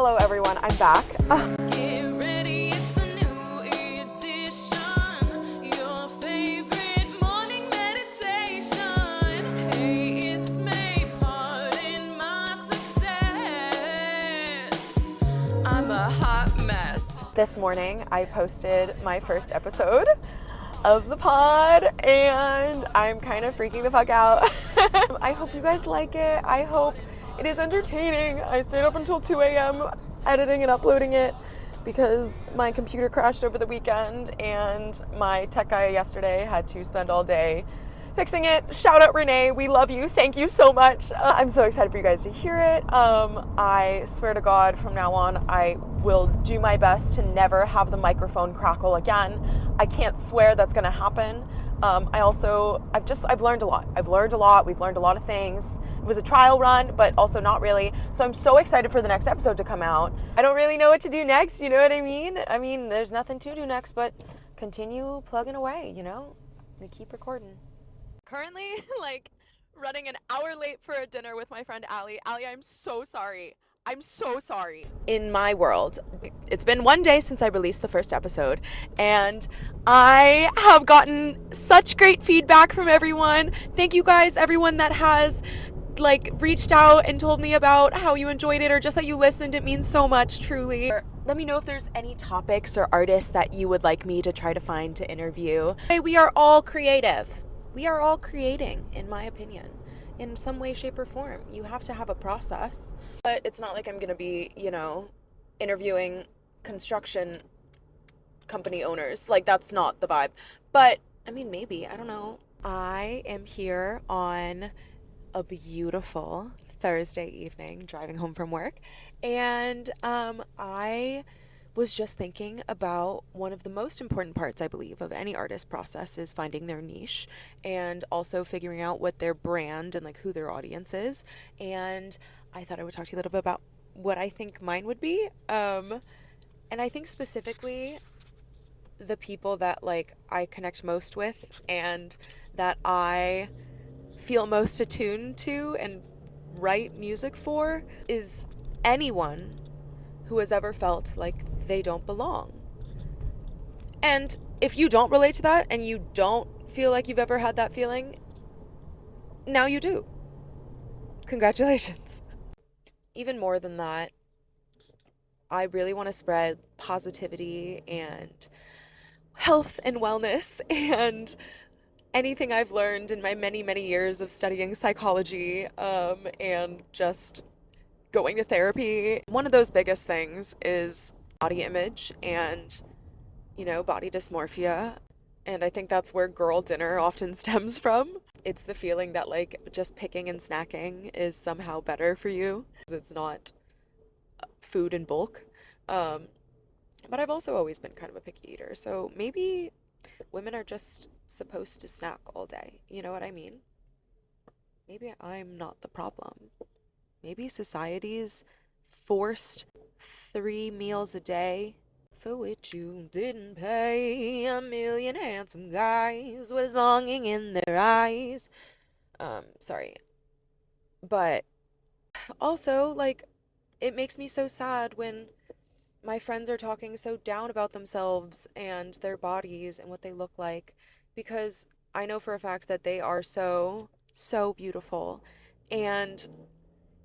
Hello everyone, I'm back. Get ready, it's the new edition, your favorite morning meditation. Hey, it's me, part in my success. I'm a hot mess. This morning I posted my first episode of the pod and I'm kind of freaking the fuck out. I hope you guys like it. I hope it is entertaining. I stayed up until 2 a.m. editing and uploading it because my computer crashed over the weekend and my tech guy yesterday had to spend all day fixing it. Shout out Renee, we love you. Thank you so much. I'm so excited for you guys to hear it. I swear to God, from now on, I will do my best to never have the microphone crackle again. I can't swear that's gonna happen. I've learned a lot. We've learned a lot of things. It was a trial run, but also not really. So I'm so excited for the next episode to come out. I don't really know what to do next, you know what I mean? I mean, there's nothing to do next, but continue plugging away, you know? We keep recording. Currently, running an hour late for a dinner with my friend Allie. Allie, I'm so sorry. In my world, it's been one day since I released the first episode, and I have gotten such great feedback from everyone. Thank you guys, everyone that has reached out and told me about how you enjoyed it or just that you listened. It means so much, truly. Let me know if there's any topics or artists that you would like me to try to find to interview. Hey, we are all creative. We are all creating, in my opinion, in some way, shape, or form. You have to have a process. But it's not like I'm going to be, interviewing construction company owners. That's not the vibe. But, I mean, maybe. I don't know. I am here on a beautiful Thursday evening, driving home from work. And I was just thinking about one of the most important parts, I believe, of any artist process is finding their niche and also figuring out what their brand and who their audience is. And I thought I would talk to you a little bit about what I think mine would be. And I think specifically the people that I connect most with and that I feel most attuned to and write music for is anyone who has ever felt like they don't belong. And if you don't relate to that and you don't feel like you've ever had that feeling, now you do. Congratulations. Even more than that, I really want to spread positivity and health and wellness and anything I've learned in my many, many years of studying psychology and just going to therapy. One of those biggest things is body image and, body dysmorphia. And I think that's where girl dinner often stems from. It's the feeling that just picking and snacking is somehow better for you. It's not food in bulk. But I've also always been kind of a picky eater. So maybe women are just supposed to snack all day. You know what I mean? Maybe I'm not the problem. Maybe society's forced 3 meals a day for which you didn't pay. A million handsome guys with longing in their eyes. Sorry. But also, it makes me so sad when my friends are talking so down about themselves and their bodies and what they look like, because I know for a fact that they are so, so beautiful. And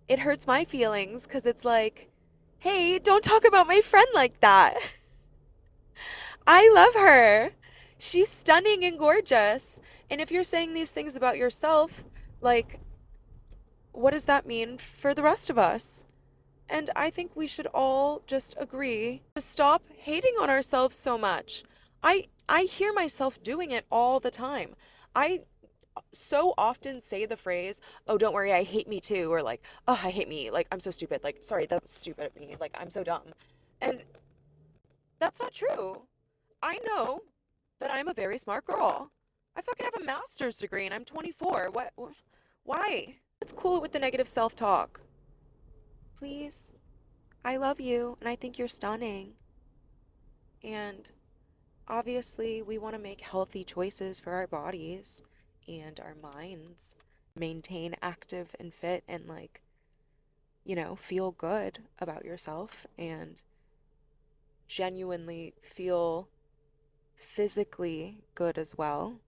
it hurts my feelings because it's hey, don't talk about my friend like that. I love her. She's stunning and gorgeous. And if you're saying these things about yourself, what does that mean for the rest of us? And I think we should all just agree to stop hating on ourselves so much. I hear myself doing it all the time. I so often say the phrase, oh, don't worry, I hate me too, or oh, I hate me, I'm so stupid, sorry, that's stupid of me, I'm so dumb. And that's not true. I know that I'm a very smart girl. I fucking have a master's degree and I'm 24. Why? Let's cool it with the negative self-talk. Please. I love you and I think you're stunning. And obviously we want to make healthy choices for our bodies and our minds, maintain active and fit and feel good about yourself and genuinely feel physically good as well.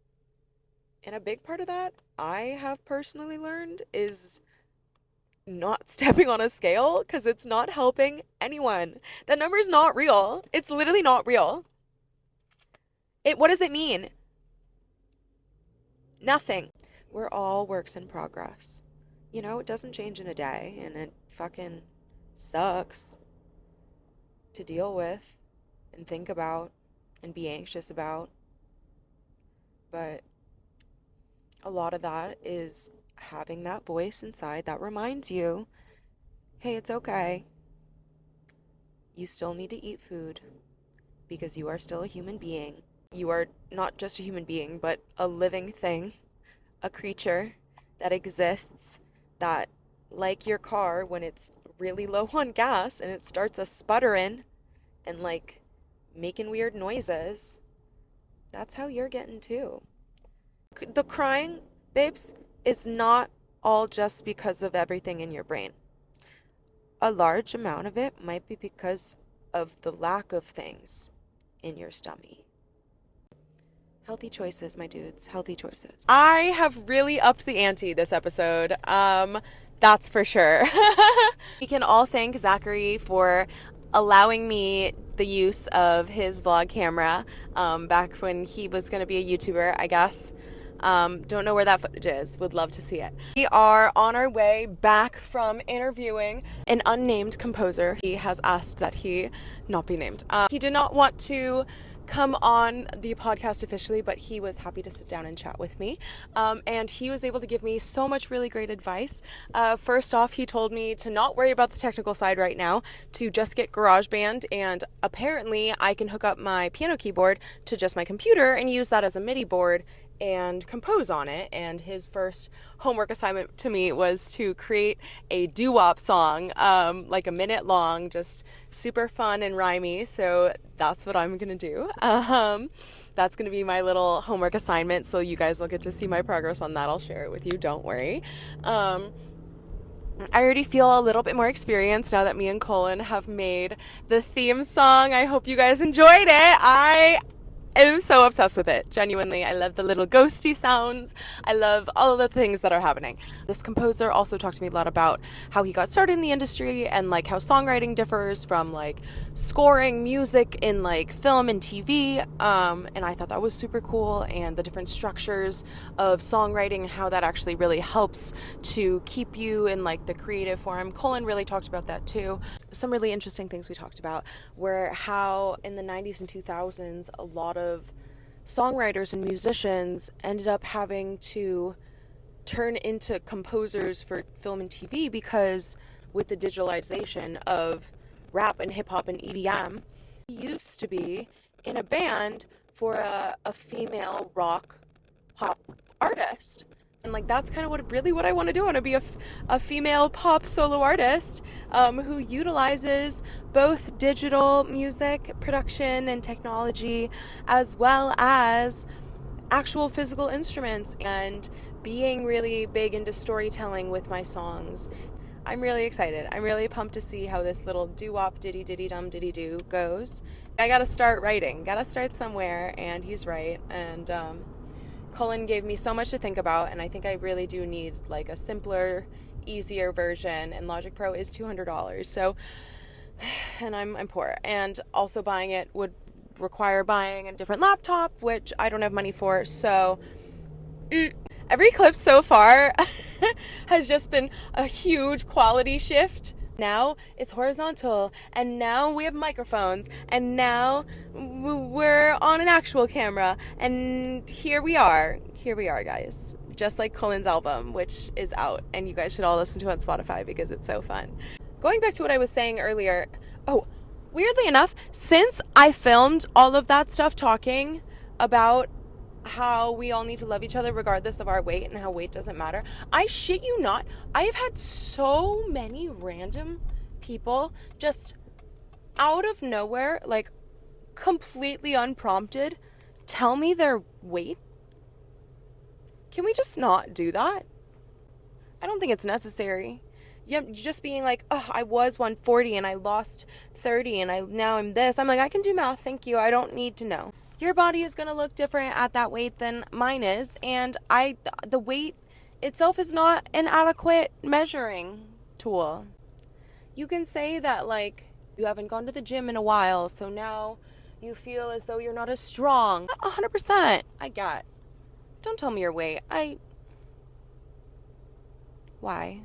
And a big part of that I have personally learned is not stepping on a scale, because it's not helping anyone. That number is not real. It's literally not real. What does it mean? Nothing. We're all works in progress. It doesn't change in a day, and it fucking sucks to deal with and think about and be anxious about. But a lot of that is having that voice inside that reminds you, hey, it's okay. You still need to eat food because you are still a human being. You are not just a human being, but a living thing, a creature that exists, that, like your car, when it's really low on gas and it starts a sputtering and like making weird noises, that's how you're getting too. The crying, babes, is not all just because of everything in your brain. A large amount of it might be because of the lack of things in your stomach. Healthy choices, my dudes. Healthy choices. I have really upped the ante this episode. That's for sure. We can all thank Zachary for allowing me the use of his vlog camera back when he was going to be a YouTuber, I guess. Don't know where that footage is. Would love to see it. We are on our way back from interviewing an unnamed composer. He has asked that he not be named. He did not want to come on the podcast officially, but he was happy to sit down and chat with me. And he was able to give me so much really great advice. First off, he told me to not worry about the technical side right now, to just get GarageBand, and apparently I can hook up my piano keyboard to just my computer and use that as a MIDI board and compose on it. And his first homework assignment to me was to create a doo-wop song, like a minute long, just super fun and rhymey. So that's what I'm gonna do. That's gonna be my little homework assignment, so you guys will get to see my progress on that. I'll share it with you, don't worry. I already feel a little bit more experienced now that me and Colin have made the theme song. I hope you guys enjoyed it. I'm so obsessed with it. Genuinely, I love the little ghosty sounds. I love all of the things that are happening. This composer also talked to me a lot about how he got started in the industry and like how songwriting differs from like scoring music in like film and TV. And I thought that was super cool, and the different structures of songwriting and how that actually really helps to keep you in like the creative form. Colin really talked about that too. Some really interesting things we talked about were how in the 90s and 2000s, a lot of songwriters and musicians ended up having to turn into composers for film and TV, because with the digitalization of rap and hip hop and EDM, he used to be in a band for a female rock pop artist. And like that's kind of what I want to do. I want to be a female pop solo artist who utilizes both digital music production and technology, as well as actual physical instruments, and being really big into storytelling with my songs. I'm really excited. I'm really pumped to see how this little doo-wop diddy-diddy-dum-diddy-doo goes. I gotta start writing. Gotta start somewhere, and he's right. And Colin gave me so much to think about, and I think I really do need like a simpler, easier version, and Logic Pro is $200. So, and I'm poor, and also buying it would require buying a different laptop, which I don't have money for. So every clip so far has just been a huge quality shift. Now it's horizontal, and now we have microphones, and now we're on an actual camera, and here we are, guys. Just like Colin's album, which is out, and you guys should all listen to it on Spotify because it's so fun. Going back to what I was saying earlier, weirdly enough, since I filmed all of that stuff talking about how we all need to love each other regardless of our weight and how weight doesn't matter, I shit you not, I have had so many random people just out of nowhere, like completely unprompted, tell me their weight. Can we just not do that? I don't think it's necessary. just being like, oh, I was 140 and I lost 30 and now I'm this. I'm like, I can do math, thank you. I don't need to know. Your body is going to look different at that weight than mine is, and the weight itself is not an adequate measuring tool. You can say that, like, you haven't gone to the gym in a while, so now you feel as though you're not as strong. 100%. I get. Don't tell me your weight. Why?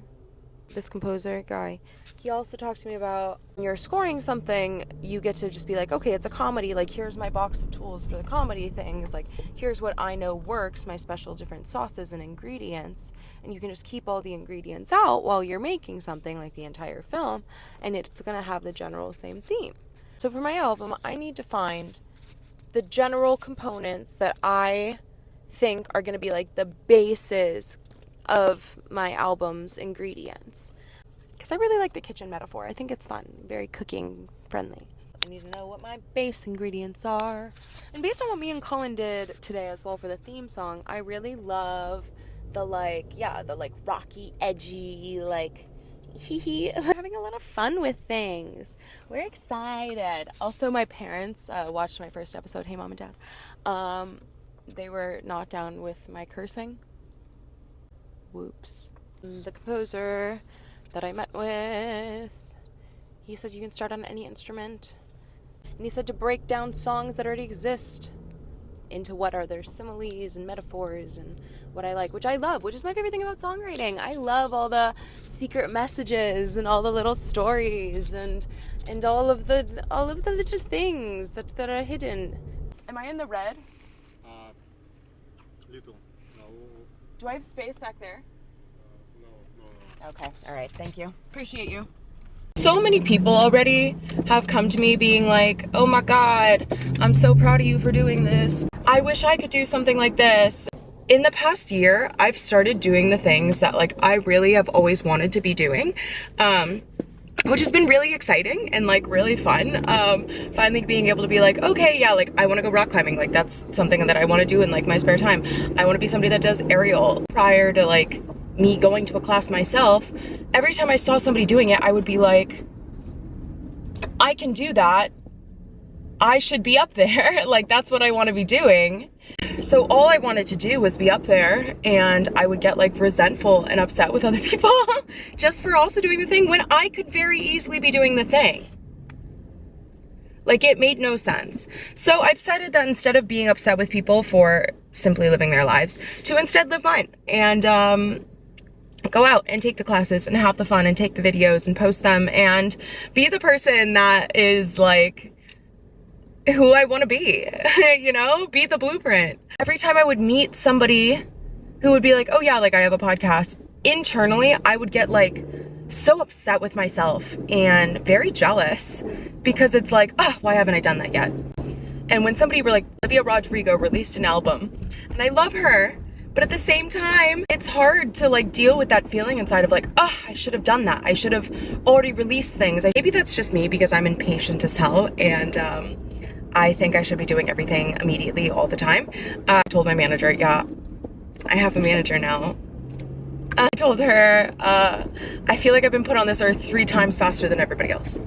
This composer guy, he also talked to me about when you're scoring something, you get to just be like, okay, it's a comedy, like, here's my box of tools for the comedy things, like, here's what I know works, my special different sauces and ingredients, and you can just keep all the ingredients out while you're making something, like the entire film, and it's gonna have the general same theme. So for my album, I need to find the general components that I think are gonna be like the bases of my album's ingredients, because I really like the kitchen metaphor. I think it's fun, very cooking friendly. I need to know what my base ingredients are, and based on what me and Colin did today as well for the theme song, I really love the rocky, edgy, like, we're having a lot of fun with things. We're excited. Also, my parents watched my first episode, Hey Mom and Dad. They were not down with my cursing. Whoops. The composer that I met with, he said you can start on any instrument. And he said to break down songs that already exist into what are their similes and metaphors and what I like, which I love, which is my favorite thing about songwriting. I love all the secret messages and all the little stories and all of the little things that are hidden. Am I in the red? Little. No. Do I have space back there? No. Okay, all right, thank you. Appreciate you. So many people already have come to me being like, oh my God, I'm so proud of you for doing this. I wish I could do something like this. In the past year, I've started doing the things that, like, I really have always wanted to be doing, which has been really exciting and, like, really fun. Finally being able to be like, okay, yeah, like, I want to go rock climbing. Like, that's something that I want to do in, like, my spare time. I want to be somebody that does aerial. Prior to, like, me going to a class myself, every time I saw somebody doing it, I would be like, I can do that. I should be up there. Like, that's what I want to be doing. So all I wanted to do was be up there, and I would get, like, resentful and upset with other people just for also doing the thing when I could very easily be doing the thing. Like, it made no sense. So I decided that instead of being upset with people for simply living their lives, to instead live mine and go out and take the classes and have the fun and take the videos and post them and be the person that is, like, who I want to be, you know, be the blueprint. Every time I would meet somebody who would be like, oh yeah, like, I have a podcast, internally I would get, like, so upset with myself and very jealous, because it's like, oh, why haven't I done that yet? And when somebody were like, Olivia Rodrigo released an album, and I love her, but at the same time, it's hard to, like, deal with that feeling inside of, like, oh, I should have done that. I should have already released things. Maybe that's just me because I'm impatient as hell, and I think I should be doing everything immediately all the time. I told my manager, yeah, I have a manager now. I told her, I feel like I've been put on this earth 3 times faster than everybody else.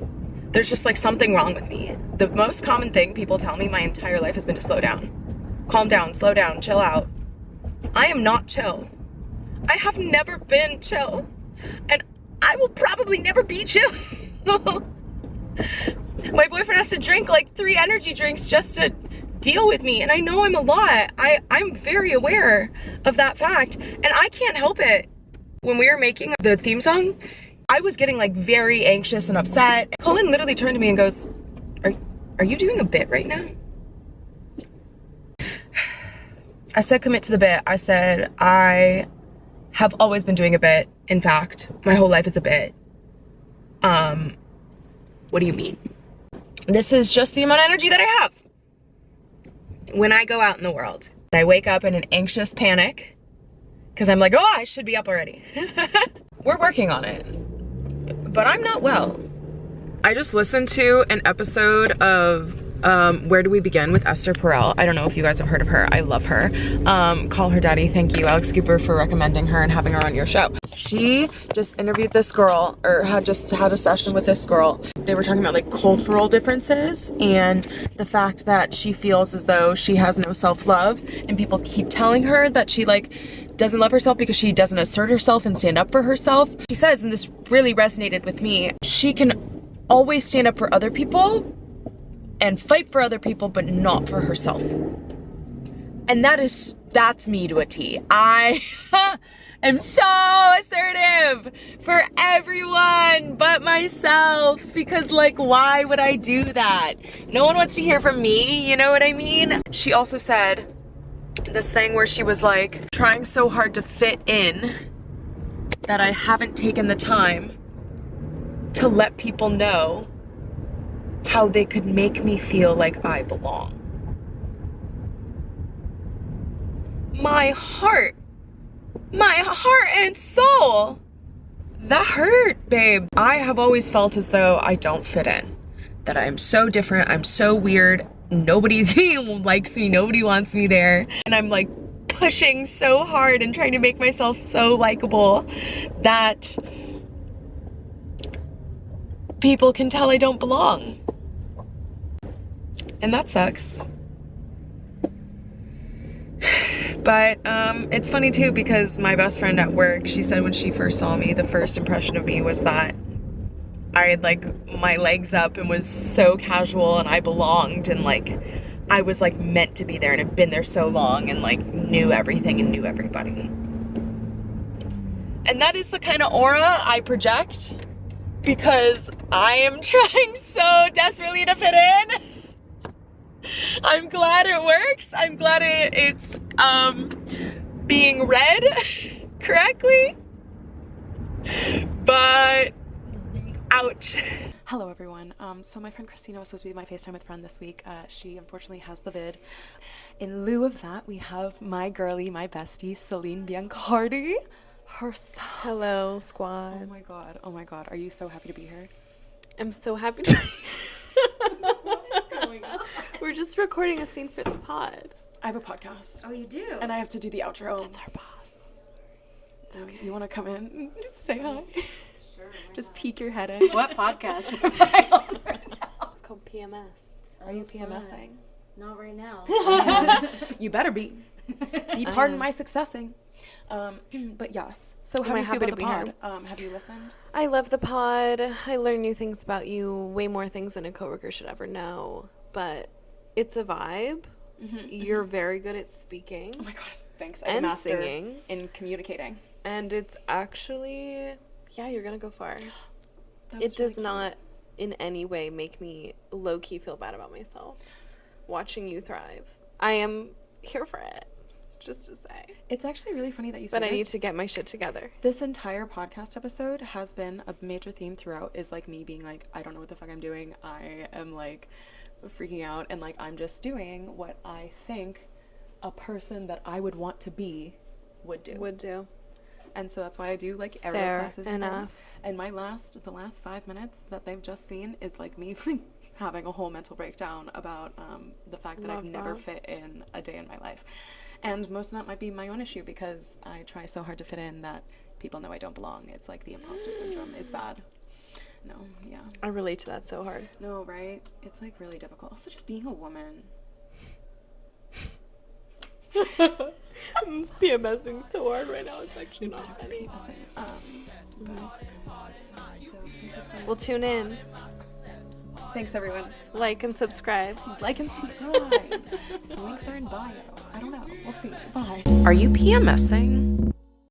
There's just, like, something wrong with me. The most common thing people tell me my entire life has been to slow down. Calm down, slow down, chill out. I am not chill. I have never been chill. And I will probably never be chill. My boyfriend has to drink, like, 3 energy drinks just to deal with me, and I know I'm a lot. I'm very aware of that fact, and I can't help it. When we were making the theme song, I was getting, like, very anxious and upset. Colin literally turned to me and goes, are you doing a bit right now? I said, commit to the bit. I said, I have always been doing a bit. In fact, my whole life is a bit. What do you mean? This is just the amount of energy that I have when I go out in the world. I wake up in an anxious panic because I'm like, oh, I should be up already. We're working on it, but I'm not well. I just listened to an episode of Where Do We Begin with Esther Perel. I don't know if you guys have heard of her. I love her. Call her daddy. Thank you, Alex Cooper, for recommending her and having her on your show. She just interviewed this girl, or had a session with this girl. They were talking about like cultural differences and the fact that she feels as though she has no self-love, and people keep telling her that she like doesn't love herself because she doesn't assert herself and stand up for herself. She says, and this really resonated with me, she can always stand up for other people and fight for other people, but not for herself. And that's me to a T. I am so assertive for everyone but myself, because like, why would I do that? No one wants to hear from me, you know what I mean? She also said this thing where she was like, trying so hard to fit in that I haven't taken the time to let people know how they could make me feel like I belong. My heart and soul, that hurt, babe. I have always felt as though I don't fit in, that I'm so different, I'm so weird, nobody likes me, nobody wants me there, and I'm like pushing so hard and trying to make myself so likable that people can tell I don't belong. And that sucks. But it's funny too, because my best friend at work, she said when she first saw me, the first impression of me was that I had like my legs up and was so casual and I belonged, and like I was like meant to be there and had been there so long and like knew everything and knew everybody. And that is the kind of aura I project, because I am trying so desperately to fit in. I'm glad it works. I'm glad it's being read correctly. But ouch. Hello everyone. So my friend Christina was supposed to be my FaceTime with friend this week. She unfortunately has the vid. In lieu of that, we have my girlie, my bestie, Celine Biancardi herself. Hello, squad. Oh my god. Oh my god. Are you so happy to be here? I'm so happy to We're just recording a scene for the pod. I have a podcast. Oh, you do? And I have to do the outro. That's our boss. It's okay. You want to come in and just say hi? Sure. Just peek your head in. What podcast am I on right now? It's called PMS. Are you PMSing? Not right now. You better be. Be pardon my successing. But yes. So how do you feel about the pod? Have you listened? I love the pod. I learn new things about you, way more things than a coworker should ever know. But it's a vibe. You're very good at speaking. Oh my god, thanks. I'm and a master singing. in communicating. And it's actually, yeah, you're gonna go far. That It was does really not in any way make me low-key feel bad about myself. Watching you thrive. I am here for it, just to say. It's actually really funny that you said But I this. need to get my shit together. This entire podcast episode has been a major theme throughout, is like me being like, I don't know what the fuck I'm doing. I am like freaking out, and like I'm just doing what I think a person that I would want to be would do. And so that's why I do like aerial Fair classes and enough. things. And the last 5 minutes that they've just seen is like me like having a whole mental breakdown about the fact that I've Love never that. fit in a day in my life. And most of that might be my own issue, because I try so hard to fit in that people know I don't belong. It's like the imposter syndrome. It's bad. No, yeah. I relate to that so hard. No, right? It's like really difficult. Also, just being a woman. I'm PMSing so hard right now. It's actually not funny. Listen, so thank you so much. Well, tune in, Thanks, everyone. like, and subscribe. Like and subscribe. The links are in bio. I don't know. We'll see. Bye. Are you PMSing?